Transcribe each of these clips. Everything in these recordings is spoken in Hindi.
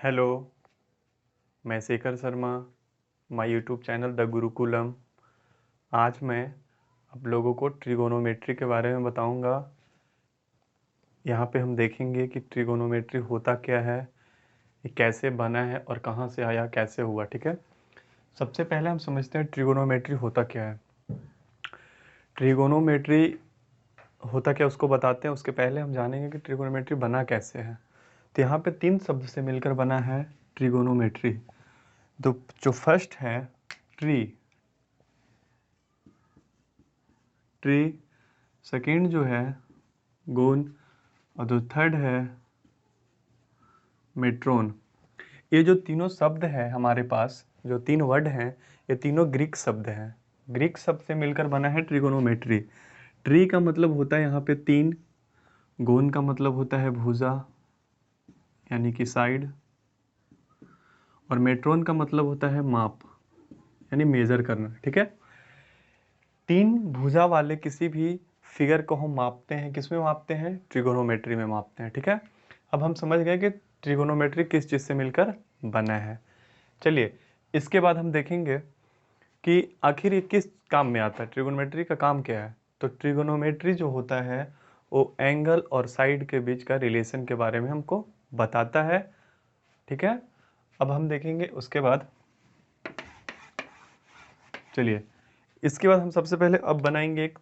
हेलो, मैं Shekhar Sharma, my YouTube channel the Gurukulam. आज मैं आप लोगों को ट्रिगोनोमेट्री के बारे में बताऊंगा। यहाँ पे हम देखेंगे कि ट्रिगोनोमेट्री होता क्या है, ये कैसे बना है और कहाँ से आया, कैसे हुआ। ठीक है, सबसे पहले हम समझते हैं ट्रिगोनोमेट्री होता क्या है। ट्रिगोनोमेट्री होता क्या उसको बताते हैं, उसके पहले हम जानेंगे कि ट्रिगोनोमेट्री बना कैसे है। तो यहाँ पे 3 शब्द से मिलकर बना है ट्रिगोनोमेट्री। तो जो फर्स्ट है ट्री, सेकंड जो है गोन, और जो थर्ड है मेट्रोन। ये जो तीनों शब्द है हमारे पास, जो 3 वर्ड हैं, ये तीनों ग्रीक शब्द हैं। ग्रीक शब्द से मिलकर बना है ट्रिगोनोमेट्री। ट्री का मतलब होता है यहाँ पे 3, गोन का मतलब होता है भुजा यानी कि साइड, और मेट्रोन का मतलब होता है माप यानी मेजर करना। ठीक है, 3 भुजा वाले किसी भी फिगर को हम मापते हैं, किस में मापते हैं? ट्रिगोनोमेट्री में मापते हैं। ठीक है, अब हम समझ गए कि ट्रिगोनोमेट्री किस चीज़ से मिलकर बना है। चलिए, इसके बाद हम देखेंगे कि आखिर ये किस काम में आता है, ट्रिगोनोमेट्री का काम क्या है। तो ट्रिगोनोमेट्री जो होता है वो एंगल और साइड के बीच का रिलेशन के बारे में हमको बताता है। ठीक है, अब हम देखेंगे उसके बाद। चलिए, इसके बाद हम सबसे पहले अब बनाएंगे एक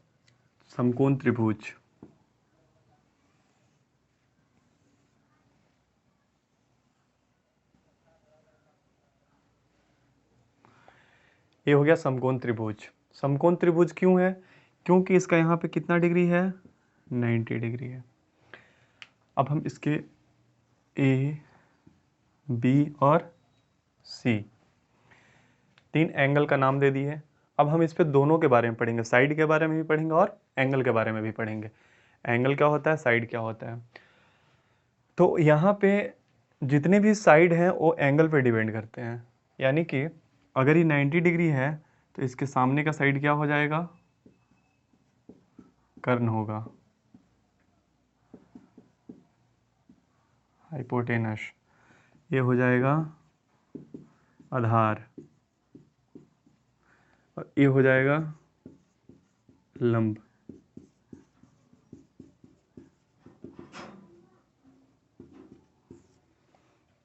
समकोण त्रिभुज। ये हो गया समकोण त्रिभुज। समकोण त्रिभुज क्यों है? क्योंकि इसका यहाँ पे कितना डिग्री है? 90 डिग्री है। अब हम इसके ए, बी और सी 3 एंगल का नाम दे दिए। अब हम इस पे दोनों के बारे में पढ़ेंगे, साइड के बारे में भी पढ़ेंगे और एंगल के बारे में भी पढ़ेंगे। एंगल क्या होता है, साइड क्या होता है। तो यहाँ पे जितने भी साइड हैं वो एंगल पे डिपेंड करते हैं। यानी कि अगर ये 90 डिग्री है तो इसके सामने का साइड क्या हो जाएगा? कर्ण होगा, हाइपोटेनस। ये हो जाएगा आधार, और ये हो जाएगा लंब।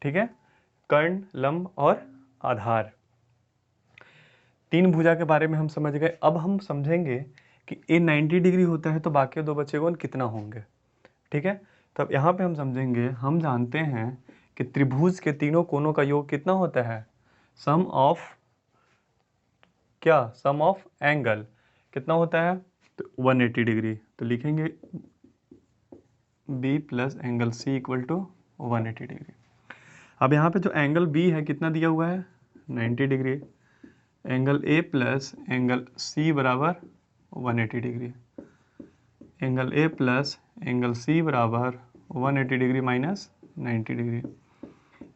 ठीक है, कर्ण, लंब और आधार, 3 भुजा के बारे में हम समझ गए। अब हम समझेंगे कि ये 90 डिग्री होता है तो बाकी 2 बचे कौन, कितना होंगे। ठीक है, तब यहाँ पे हम समझेंगे, हम जानते हैं कि त्रिभुज के तीनों कोनों का योग कितना होता है? सम ऑफ क्या? सम ऑफ एंगल कितना होता है? तो 180 डिग्री। तो लिखेंगे B plus angle C equal to 180 degree. अब यहाँ पे जो एंगल बी है कितना दिया हुआ है? 90 degree. Angle A plus angle C बराबर 180 degree. Angle A plus angle C बराबर 180 degree minus 90 degree.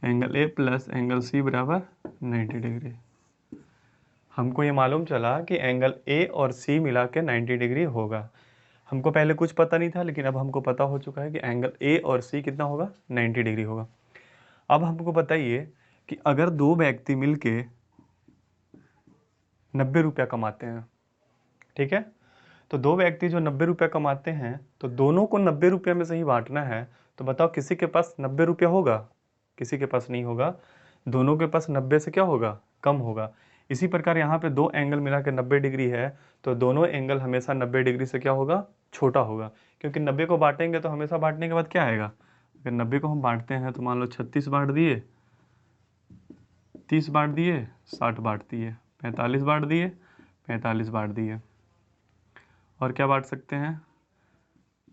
Angle A plus angle C बराबर 90 डिग्री। हमको ये मालूम चला कि एंगल ए और सी मिला के 90 डिग्री होगा। हमको पहले कुछ पता नहीं था, लेकिन अब हमको पता हो चुका है कि एंगल ए और सी कितना होगा? 90 डिग्री होगा। अब हमको बताइए कि अगर 2 व्यक्ति मिलके 90 रुपया कमाते हैं, ठीक है, तो 2 व्यक्ति जो 90 रुपया कमाते हैं तो दोनों को 90 रुपये में से ही बांटना है। तो बताओ किसी के पास 90 रुपया होगा? किसी के पास नहीं होगा। दोनों के पास 90 से क्या होगा? कम होगा। इसी प्रकार यहाँ पे 2 एंगल मिला के 90 डिग्री है तो दोनों एंगल हमेशा 90 डिग्री से क्या होगा? छोटा होगा। क्योंकि 90 को बांटेंगे तो हमेशा बांटने के बाद क्या आएगा? अगर 90 को हम बांटते हैं तो मान लो 36 बांट दिए, 30 बांट दिए, 60 बांट दिए, 45 बांट दिए, 45 बांट दिए, और क्या बांट सकते हैं?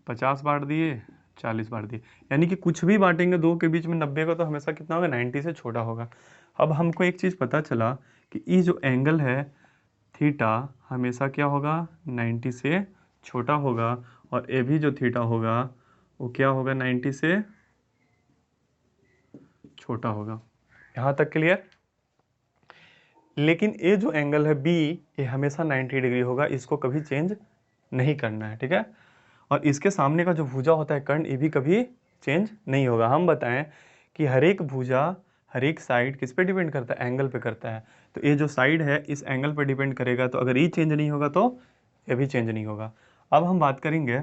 50 बांट दिए, 40 बांट दिए। यानी कि कुछ भी बांटेंगे 2 के बीच में 90 का तो हमेशा कितना होगा? 90 से छोटा होगा। अब हमको एक चीज़ पता चला कि ये जो एंगल है थीटा हमेशा क्या होगा? 90 से छोटा होगा, और ये भी जो थीटा होगा वो क्या होगा? 90 से छोटा होगा। यहाँ तक क्लियर? लेकिन ये जो एंगल है बी, ये हमेशा 90 डिग्री होगा, इसको कभी चेंज नहीं करना है। ठीक है, और इसके सामने का जो भुजा होता है कर्ण, ये भी कभी चेंज नहीं होगा। हम बताएं कि हर एक भुजा हर एक साइड किस पे डिपेंड करता है, एंगल पे करता है। तो ये जो साइड है इस एंगल पे डिपेंड करेगा, तो अगर ये चेंज नहीं होगा तो ये भी चेंज नहीं होगा। अब हम बात करेंगे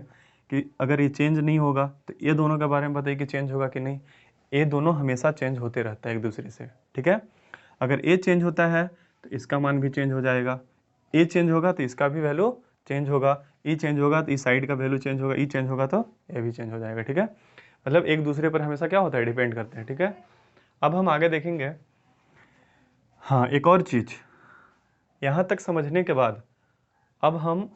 कि अगर ये चेंज नहीं होगा तो ये दोनों के बारे में बताइए कि चेंज होगा कि नहीं। ये दोनों हमेशा चेंज होते रहता है एक दूसरे से, ठीक है। अगर ये चेंज होता है तो इसका मान भी चेंज हो जाएगा, ये चेंज होगा तो इसका भी वैल्यू चेंज होगा, ये चेंज होगा तो इस साइड का वैल्यू चेंज होगा, ये चेंज होगा तो ये भी चेंज हो जाएगा, ठीक है। मतलब एक दूसरे पर हमेशा क्या होता है, डिपेंड करते हैं, ठीक है। अब हम आगे देखेंगे। हाँ, एक और चीज़ यहाँ तक समझने के बाद अब हम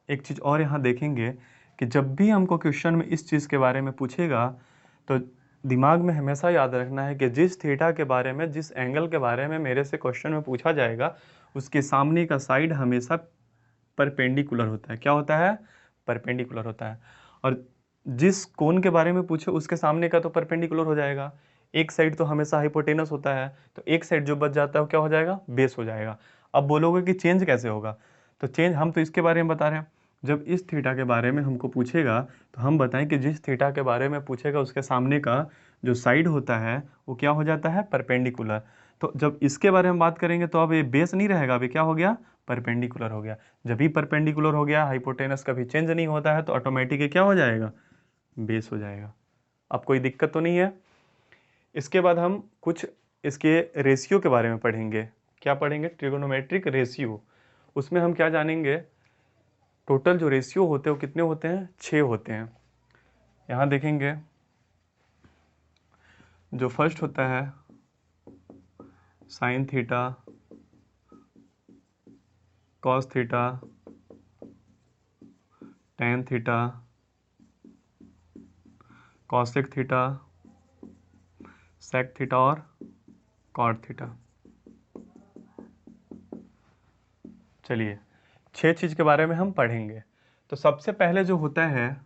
एक चीज़ और यहाँ देखेंगे कि जब भी हमको क्वेश्चन में इस चीज़ के बारे में पूछेगा तो दिमाग में हमेशा याद रखना है कि जिस थीटा के बारे में, जिस एंगल के बारे में मेरे से क्वेश्चन में पूछा जाएगा उसके सामने का साइड हमेशा परपेंडिकुलर होता है। क्या होता है, परपेंडिकुलर होता है। और जिस कोण के बारे में पूछे उसके सामने का तो परपेंडिकुलर हो जाएगा। एक साइड तो हमेशा हाइपोटेनस होता है, तो एक साइड जो बच जाता है वो क्या हो जाएगा, बेस हो जाएगा। अब बोलोगे कि चेंज कैसे होगा, तो चेंज हम तो इसके बारे में बता रहे हैं। जब इस थीटा के बारे में हमको पूछेगा तो हम बताएं कि जिस थीटा के बारे में पूछेगा उसके सामने का जो साइड होता है वो क्या हो जाता है, परपेंडिकुलर। तो जब इसके बारे में बात करेंगे तो अब ये बेस नहीं रहेगा, अभी क्या हो गया, परपेंडिकुलर हो गया। जब भी परपेंडिकुलर हो गया, हाइपोटेनस कभी चेंज नहीं होता है, तो ऑटोमेटिक क्या हो जाएगा, बेस हो जाएगा। अब कोई दिक्कत तो नहीं है। इसके बाद हम कुछ इसके रेशियो के बारे में पढ़ेंगे। क्या पढ़ेंगे, ट्रिगोनोमेट्रिक रेशियो। उसमें हम क्या जानेंगे, टोटल जो रेशियो होते हैं वो कितने होते हैं, 6 होते हैं। यहाँ देखेंगे जो फर्स्ट होता है sine theta, cos theta, tan theta, cosec theta, sec theta और कॉट थीटा। चलिए 6 चीज़ के बारे में हम पढ़ेंगे। तो सबसे पहले जो होता है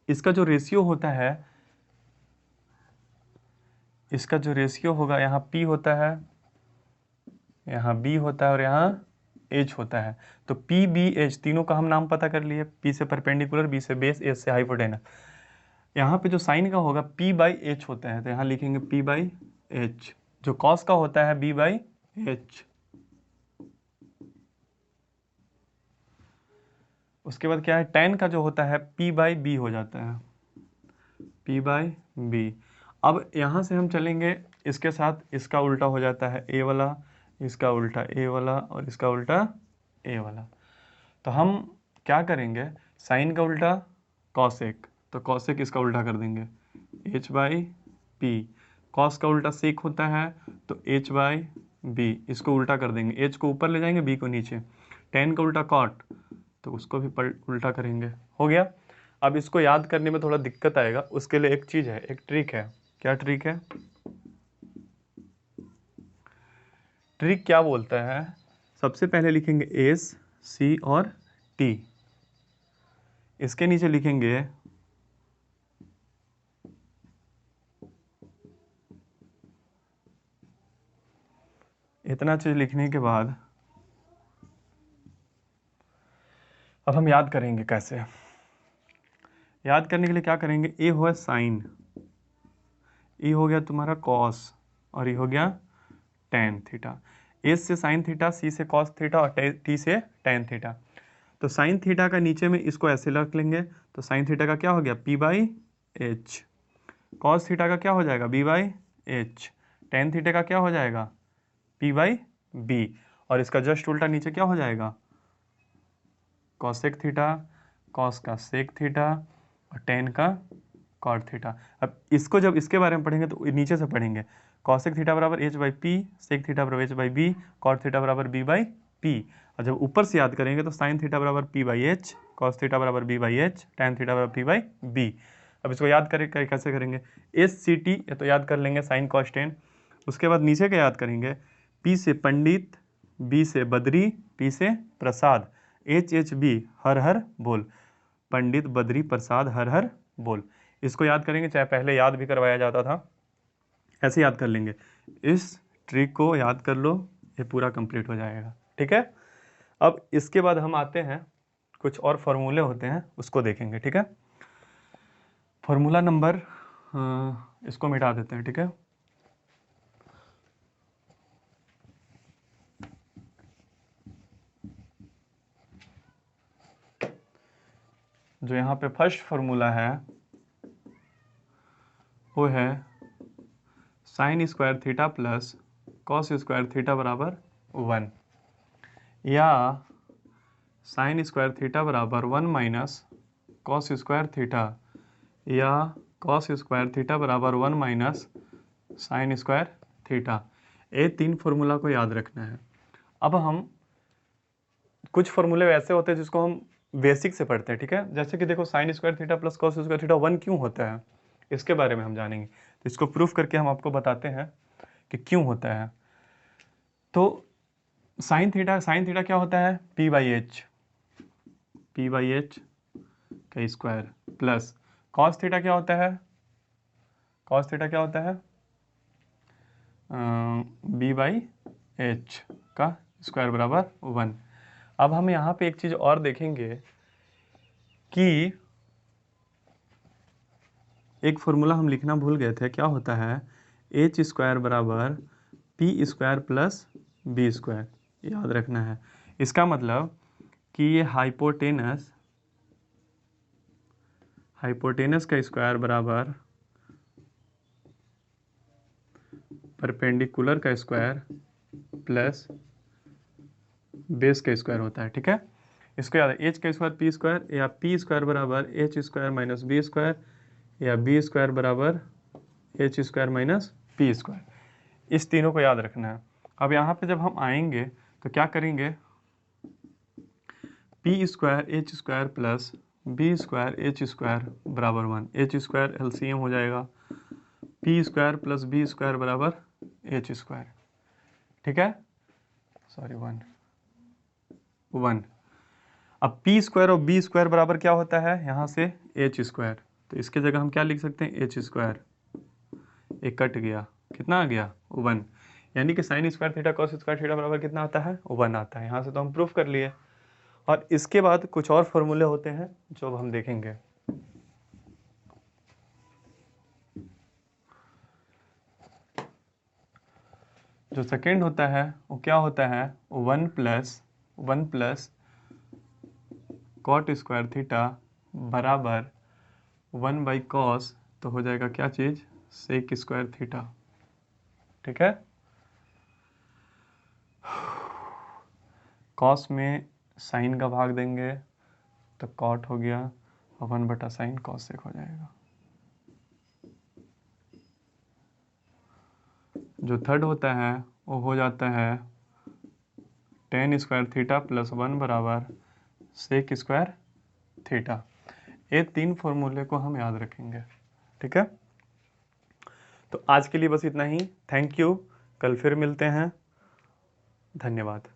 इसका जो रेशियो होता है, इसका जो रेशियो होगा, यहाँ P होता है, यहाँ B होता है और यहाँ H होता है। तो P B H तीनों का हम नाम पता कर लिए। P से परपेंडिकुलर, B से बेस, H से हाइपोटेनस। यहाँ पे जो साइन का होगा P बाई H होता है, तो यहाँ लिखेंगे P बाई H। जो कॉस का होता है B बाई H। उसके बाद क्या है, टेन का जो होता है P बाई B हो जाता है, P बाई B। अब यहाँ से हम चलेंगे इसके साथ, इसका उल्टा हो जाता है A वाला, इसका उल्टा A वाला और इसका उल्टा A वाला। तो हम क्या करेंगे, साइन का उल्टा कॉसेक, तो कॉसेक इसका उल्टा कर देंगे H बाई P। कॉस का उल्टा सेक होता है तो H बाई B, इसको उल्टा कर देंगे, H को ऊपर ले जाएंगे B को नीचे। टेन का उल्टा कॉट, तो उसको भी उल्टा करेंगे। हो गया। अब इसको याद करने में थोड़ा दिक्कत आएगा, उसके लिए एक चीज़ है, एक ट्रिक है। क्या ट्रिक है, ट्रिक क्या बोलता है, सबसे पहले लिखेंगे एस, सी और टी। इसके नीचे लिखेंगे इतना चीज लिखने के बाद अब हम याद करेंगे कैसे। याद करने के लिए क्या करेंगे, ए हुआ साइन, ए हो गया तुम्हारा कॉस और ये हो गया टेन थीटा। एस से साइन थीटा, सी से कॉस थीटा और टी से टेन थीटा। तो साइन थीटा का नीचे में इसको ऐसे रख लेंगे, तो साइन थीटा का क्या हो गया, P by H. Cos theta का क्या हो जाएगा, B by H. Tan theta का क्या हो जाएगा, पी बाई बी। और इसका जस्ट उल्टा नीचे क्या हो जाएगा, कॉसेक थीटा, कॉस का सेक थीटा और टेन का कॉट थीटा। अब इसको जब इसके बारे में पढ़ेंगे तो नीचे से पढ़ेंगे, कॉसेक थीटा बराबर H by P, sec theta बराबर H by B, cot theta बराबर बी बाई पी। और जब ऊपर से याद करेंगे तो साइन थीटा बराबर P by H, cos theta बराबर B by H, tan theta बराबर पी बाई बी। अब इसको याद करें कैसे करेंगे, एस सी टी तो याद कर लेंगे साइन कॉस टेन। उसके बाद नीचे क्या याद करेंगे, पी से पंडित, बी से बद्री, पी से प्रसाद, एच एच बी हर हर बोल, पंडित बद्री प्रसाद हर हर बोल। इसको याद करेंगे, चाहे पहले याद भी करवाया जाता था, ऐसे याद कर लेंगे। इस ट्रिक को याद कर लो, ये पूरा कंप्लीट हो जाएगा, ठीक है। अब इसके बाद हम आते हैं, कुछ और फॉर्मूले होते हैं उसको देखेंगे, ठीक है। फॉर्मूला नंबर इसको मिटा देते हैं, ठीक है। जो यहाँ पे फर्स्ट फॉर्मूला है वो है sine square theta plus cos square theta बराबर 1, या साइन स्क्वायर थीटा बराबर 1 माइनस कॉस स्क्वायर थीटा, या कॉस स्क्वायर थीटा बराबर 1 माइनस साइन स्क्वायर थीटा। ये 3 फॉर्मूला को याद रखना है। अब हम कुछ फॉर्मूले वैसे होते हैं जिसको हम बेसिक से पढ़ते हैं, ठीक है। जैसे कि देखो sine square theta plus cos square theta 1 क्यों होता है, इसके बारे में हम जानेंगे। तो इसको प्रूफ करके हम आपको बताते हैं कि क्यों होता है। तो साइन थीटा क्या होता है, पी बाई एच का स्क्वायर, प्लस कॉस थीटा क्या होता है, कॉस थीटा क्या होता है, बी बाई एच का स्क्वायर बराबर 1। अब हम यहाँ पे एक चीज़ और देखेंगे कि एक फॉर्मूला हम लिखना भूल गए थे, क्या होता है, एच स्क्वायर बराबर P square plus B square, याद रखना है। इसका मतलब कि ये हाइपोटेनस का स्क्वायर बराबर परपेंडिकुलर का स्क्वायर प्लस बेस का स्क्वायर होता है, ठीक है। इसको याद है, एच का स्क्वायर पी स्क्वायर, या पी स्क्वायर बराबर H square minus B square, या बी स्क्वायर बराबर H square minus P square. इस तीनों को याद रखना है। अब यहाँ पे जब हम आएंगे तो क्या करेंगे, P square H square plus B square H square बराबर 1, एच स्क्वायर एलसीएम हो जाएगा, P square plus B square बराबर एच स्क्वायर, ठीक है, सॉरी 1। अब पी स्क्वायर और बी स्क्वायर बराबर क्या होता है, यहाँ से एच स्क्वायर, तो इसके जगह हम क्या लिख सकते हैं, एच स्क्वायर, एक कट गया, कितना आ गया 1, यानी कि sine square theta cos square theta बराबर कितना आता है, 1 आता है। यहाँ से तो हम प्रूफ कर लिए। और इसके बाद कुछ और फॉर्मूले होते हैं जो हम देखेंगे। जो सेकेंड होता है वो क्या होता है, 1 प्लस कॉट स्क्वायर थीटा बराबर 1 बाई कॉस, तो हो जाएगा क्या चीज़, सेक स्क्वायर थीटा, ठीक है। कॉस में साइन का भाग देंगे तो कॉट हो गया, 1 बटा साइन कॉस सेक हो जाएगा। जो थर्ड होता है वो हो जाता है टेन स्क्वायर थीटा प्लस 1 बराबर सेक स्क्वायर थीटा। ये 3 फॉर्मूले को हम याद रखेंगे, ठीक है। तो आज के लिए बस इतना ही। थैंक यू, कल फिर मिलते हैं, धन्यवाद।